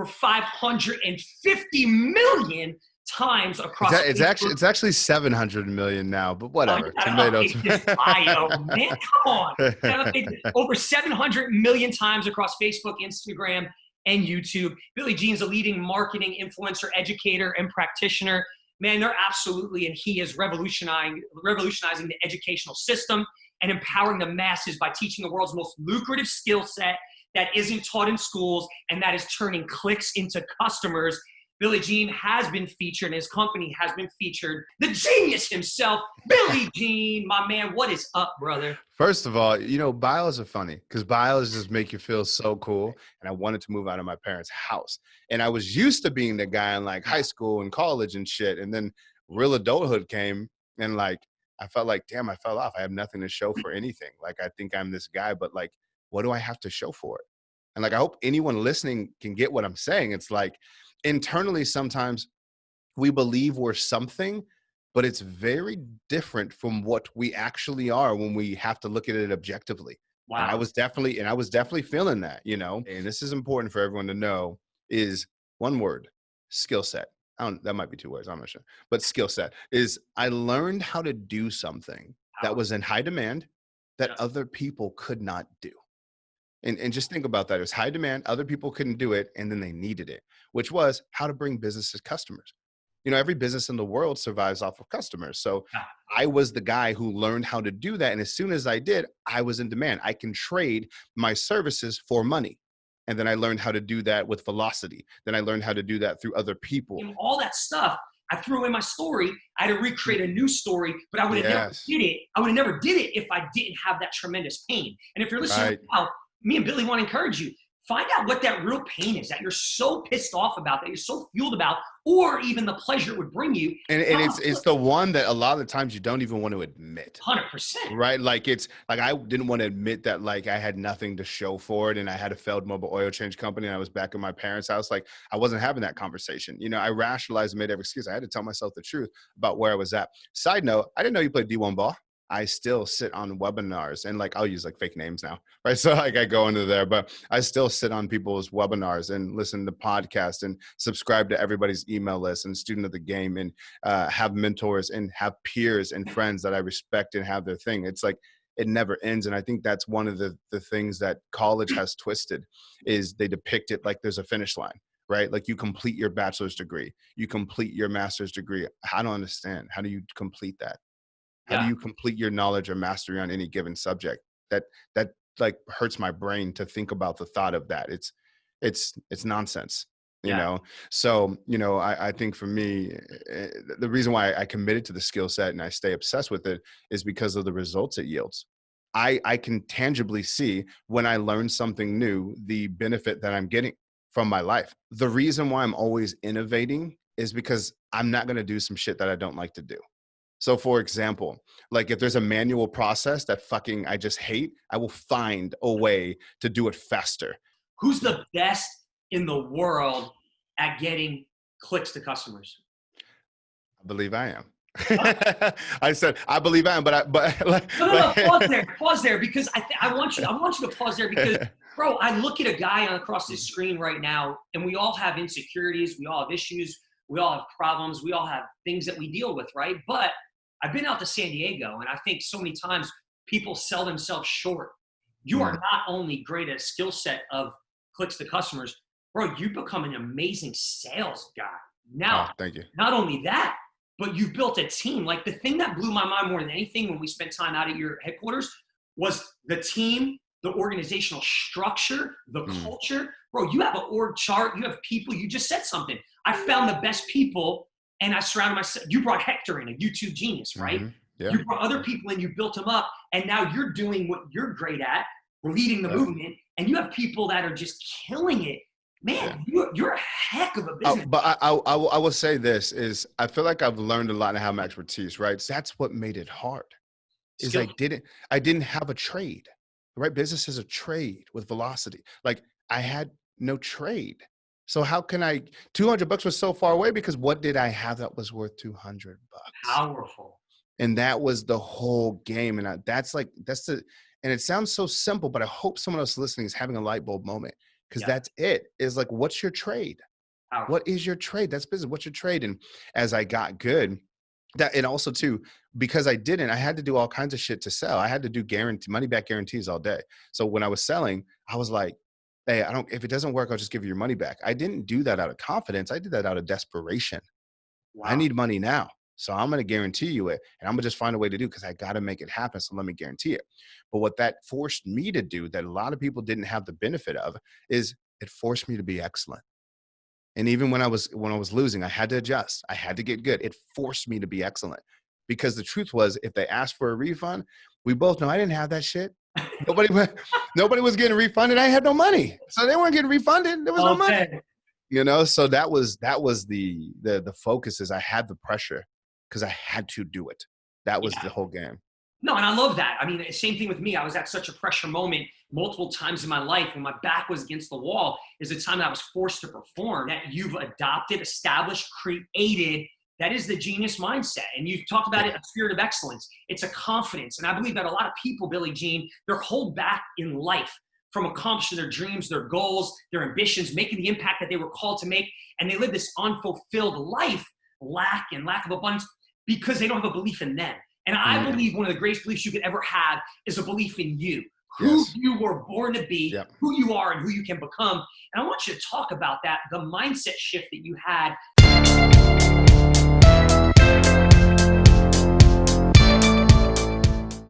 550 million times across Facebook. It's actually 700 million now, but whatever. Tomatoes. Bio, man, come on. Over 700 million times across Facebook, Instagram, and YouTube. Billy Jean's a leading marketing influencer, educator, and practitioner. Man, they're absolutely, and he is revolutionizing the educational system and empowering the masses by teaching the world's most lucrative skill set that isn't taught in schools, and that is turning clicks into customers. Billy Jean has been featured, and his company has been featured. The genius himself, Billy Jean, my man. What is up, brother? First of all, bios are funny because bios just make you feel so cool. And I wanted to move out of my parents' house. And I was used to being the guy in like high school and college and shit. And then real adulthood came, and like, I felt like, damn, I fell off. I have nothing to show for anything. Like, I think I'm this guy, but like, what do I have to show for it? And like, I hope anyone listening can get what I'm saying. It's like, internally, sometimes we believe we're something, but it's very different from what we actually are when we have to look at it objectively. Wow. And I was definitely feeling that, and this is important for everyone to know, is one word: skill set. That might be two words, I'm not sure. But skill set is, I learned how to do something that was in high demand that other people could not do. And just think about that. It was high demand, other people couldn't do it, and then they needed it, which was how to bring business to customers. Every business in the world survives off of customers. So I was the guy who learned how to do that. And as soon as I did, I was in demand. I can trade my services for money. And then I learned how to do that with velocity. Then I learned how to do that through other people. And all that stuff, I threw in my story. I had to recreate a new story, but I would have never did it. I would have never did it if I didn't have that tremendous pain. And if you're listening now, me and Billy want to encourage you. Find out what that real pain is that you're so pissed off about, that you're so fueled about, or even the pleasure it would bring you. And it's the one that a lot of the times you don't even want to admit. 100%. Right? Like, it's like, I didn't want to admit that like I had nothing to show for it, and I had a failed mobile oil change company, and I was back in my parents' house. Like, I wasn't having that conversation. I rationalized and made every excuse. I had to tell myself the truth about where I was at. Side note, I didn't know you played D1 ball. I still sit on webinars, and like, I'll use like fake names now, right? So like, I go into there, but I still sit on people's webinars and listen to podcasts and subscribe to everybody's email list, and student of the game, and have mentors and have peers and friends that I respect and have their thing. It's like, it never ends. And I think that's one of the things that college has twisted, is they depict it like there's a finish line, right? Like, you complete your bachelor's degree, you complete your master's degree. I don't understand. How do you complete that? How do you complete your knowledge or mastery on any given subject? That like hurts my brain to think about the thought of that. It's nonsense, you know? So, I think for me, the reason why I committed to the skill set and I stay obsessed with it is because of the results it yields. I can tangibly see when I learn something new, the benefit that I'm getting from my life. The reason why I'm always innovating is because I'm not going to do some shit that I don't like to do. So for example, like, if there's a manual process that I just hate, I will find a way to do it faster. Who's the best in the world at getting clicks to customers? I believe I am. I said, I believe I am, but No, pause there, because I want you to pause there, because bro, I look at a guy across this screen right now, and we all have insecurities. We all have issues. We all have problems. We all have things that we deal with, right? But I've been out to San Diego, and I think so many times people sell themselves short. You are not only great at a skill set of clicks to customers, bro, you become an amazing sales guy. Now, thank you. Not only that, but you've built a team. Like, the thing that blew my mind more than anything when we spent time out at your headquarters was the team, the organizational structure, the culture. Bro, you have an org chart. You have people. You just said something. I found the best people, and I surrounded myself. You brought Hector in, a YouTube genius, right? Yeah. You brought other people in, you built them up, and now you're doing what you're great at, leading the movement, and you have people that are just killing it. Man, you're a heck of a business. But I will say this, is I feel like I've learned a lot and have my expertise, right? So that's what made it hard, is I didn't have a trade, right? Business is a trade with velocity. Like, I had no trade. So how can $200 was so far away, because what did I have that was worth $200? Powerful. And that was the whole game. And and it sounds so simple, but I hope someone else listening is having a light bulb moment. because Yeah. that's it. Is like, what's your trade? Powerful. What is your trade? That's business. What's your trade? And as I got good, that, and also too, because I had to do all kinds of shit to sell. I had to do money back guarantees all day. So when I was selling, I was like, hey, if it doesn't work, I'll just give you your money back. I didn't do that out of confidence. I did that out of desperation. I Wow. need money now. So I'm going to guarantee you it. And I'm going to just find a way to do, because I got to make it happen. So let me guarantee it. But what that forced me to do that a lot of people didn't have the benefit of is it forced me to be excellent. And even when I was losing, I had to adjust. I had to get good. It forced me to be excellent, because the truth was, if they asked for a refund, we both know I didn't have that shit. Nobody, nobody was getting refunded. I had no money, so they weren't getting refunded. There was no money. Okay. So that was the focus. Is I had the pressure because I had to do it. That was Yeah. the whole game. No, and I love that. I mean, same thing with me. I was at such a pressure moment multiple times in my life when my back was against the wall. Is the time that I was forced to perform. That you've adopted, established, created. That is the genius mindset. And you talk about it, a spirit of excellence. It's a confidence. And I believe that a lot of people, Billie Jean, they're held back in life from accomplishing their dreams, their goals, their ambitions, making the impact that they were called to make. And they live this unfulfilled life, lack of abundance, because they don't have a belief in them. And I believe one of the greatest beliefs you could ever have is a belief in you, who you were born to be, who you are, and who you can become. And I want you to talk about that, the mindset shift that you had